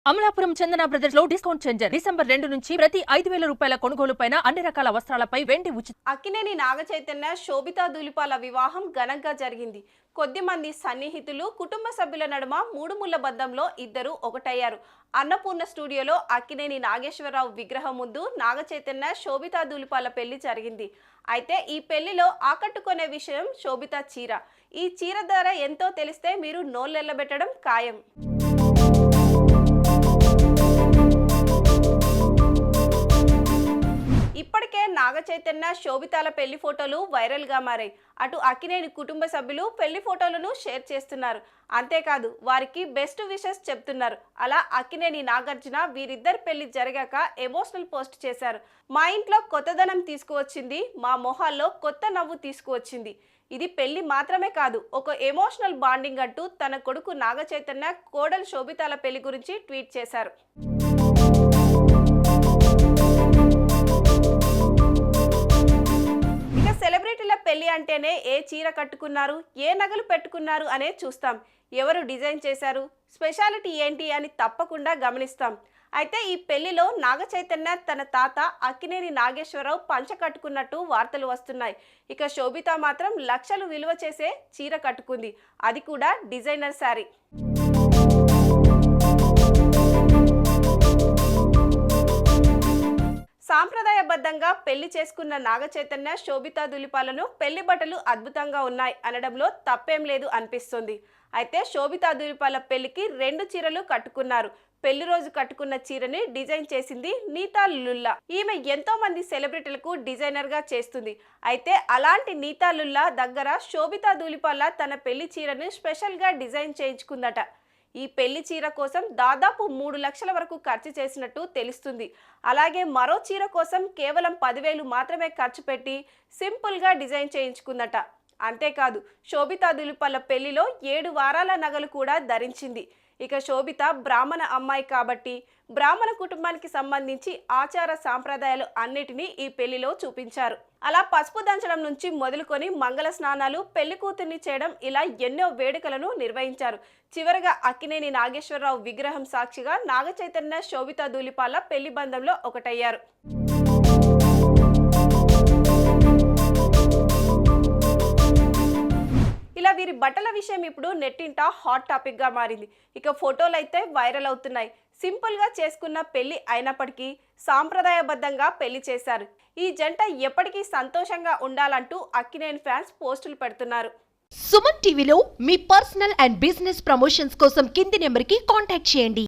అమలాపురం చందన brothers లో discount charger December 2 నుంచి ప్రతి 5,000 రూపాయల కొనుగోలుపైన అన్ని రకాల వస్త్రాలపై వెండి ఉచితం. అక్కినేని నాగచైతన్య శోభితా ధూళిపాల వివాహం ఘనంగా జరిగింది. కొద్దిమంది సన్నిహితులు కుటుంబ సభ్యుల నడుమ మూడు ముళ్ల బంధంలో ఇద్దరు ఒకటయ్యారు. అన్నపూర్ణ స్టూడియోలో అక్కినేని నాగేశ్వరరావు విగ్రహం ముందు నాగచైతన్య శోభితా ధూళిపాల పెళ్లి జరిగింది. అయితే ఈ పెళ్లిలో ఆకట్టుకునే విషయం శోభితా చీర. ఈ చీర ధర ఎంతో తెలిస్తే మీరు నోళ్ళెల్లబెట్టడం ఖాయం. ఇప్పటికే నాగచైతన్య శోభితాల పెళ్లి ఫోటోలు వైరల్ గా మారాయి. అటు అక్కినేని కుటుంబ సభ్యులు పెళ్లి ఫోటోలను షేర్ చేస్తున్నారు. అంతేకాదు వారికి బెస్ట్ విషెస్ చెప్తున్నారు. అలా అక్కినేని నాగార్జున వీరిద్దరి పెళ్లి జరిగాక ఎమోషనల్ పోస్ట్ చేశారు. మా ఇంట్లో కొత్తదనం తీసుకువచ్చింది, మా మొహాల్లో కొత్త నవ్వు తీసుకువచ్చింది. ఇది పెళ్లి మాత్రమే కాదు, ఒక ఎమోషనల్ బాండింగ్ అంటూ తన కొడుకు నాగచైతన్య కోడలు శోభితాల పెళ్లి గురించి ట్వీట్ చేశారు. సెలబ్రిటీల పెళ్లి అంటేనే ఏ చీర కట్టుకున్నారు, ఏ నగలు పెట్టుకున్నారు అనే చూస్తాం. ఎవరు డిజైన్ చేశారు, స్పెషాలిటీ ఏంటి అని తప్పకుండా గమనిస్తాం. అయితే ఈ పెళ్లిలో నాగచైతన్య తన తాత అక్కినేని నాగేశ్వరరావు పంచ కట్టుకున్నట్టు వార్తలు వస్తున్నాయి. ఇక శోభిత మాత్రం లక్షలు విలువ చేసే చీర కట్టుకుంది, అది కూడా డిజైనర్ శారీ. సాంప్రదాయబద్ధంగా పెళ్లి చేసుకున్న నాగచైతన్య శోభితా ధూళిపాలను పెళ్లి బట్టలు అద్భుతంగా ఉన్నాయి అనడంలో తప్పేం లేదు అనిపిస్తుంది. అయితే శోభితా ధూళిపాల పెళ్లికి 2 చీరలు కట్టుకున్నారు. పెళ్లి రోజు కట్టుకున్న చీరని డిజైన్ చేసింది నీతా లుల్లా. ఈమె ఎంతో మంది సెలబ్రిటీలకు డిజైనర్ గా చేస్తుంది. అయితే అలాంటి నీతా లుల్లా దగ్గర శోభితా ధూళిపాల తన పెళ్లి చీరను స్పెషల్ గా డిజైన్ చేయించుకుందట. ఈ పెళ్లి చీర కోసం దాదాపు 3 లక్షల వరకు ఖర్చు చేసినట్టు తెలుస్తుంది. అలాగే మరో చీర కోసం కేవలం 10,000 మాత్రమే ఖర్చు పెట్టి సింపుల్గా డిజైన్ చేయించుకుందట. అంతేకాదు శోభితా ధూళిపాల పెళ్లిలో 7 వారాల నగలు కూడా ధరించింది. ఇక శోభిత బ్రాహ్మణ అమ్మాయి కాబట్టి బ్రాహ్మణ కుటుంబానికి సంబంధించి ఆచార సాంప్రదాయాలు అన్నిటినీ ఈ పెళ్లిలో చూపించారు. అలా పసుపు దంచడం నుంచి మొదలుకొని మంగళ స్నానాలు, పెళ్లి కూతుర్ని చేయడం, ఇలా ఎన్నో వేడుకలను నిర్వహించారు. చివరగా అక్కినేని నాగేశ్వరరావు విగ్రహం సాక్షిగా నాగచైతన్య శోభితా ధూళిపాల పెళ్లి బంధంలో ఒకటయ్యారు. ఇలా వీరి బట్టల విషయం ఇప్పుడు నెట్టింట హాట్ టాపిక్ గా మారింది. ఇక ఫోటోలు అయితే వైరల్ అవుతున్నాయి. సింపుల్ గా చేసుకున్న పెళ్లి అయినప్పటికీ సాంప్రదాయబద్ధంగా పెళ్లి చేశారు. ఈ జంట ఎప్పటికీ సంతోషంగా ఉండాలంటూ అక్కినేని ఫ్యాన్స్ పోస్టులు పెడుతున్నారు. సుమన్ టీవీలో మీ పర్సనల్ అండ్ బిజినెస్ ప్రమోషన్స్ కోసం కింది నెంబర్కి కాంటాక్ట్ చేయండి.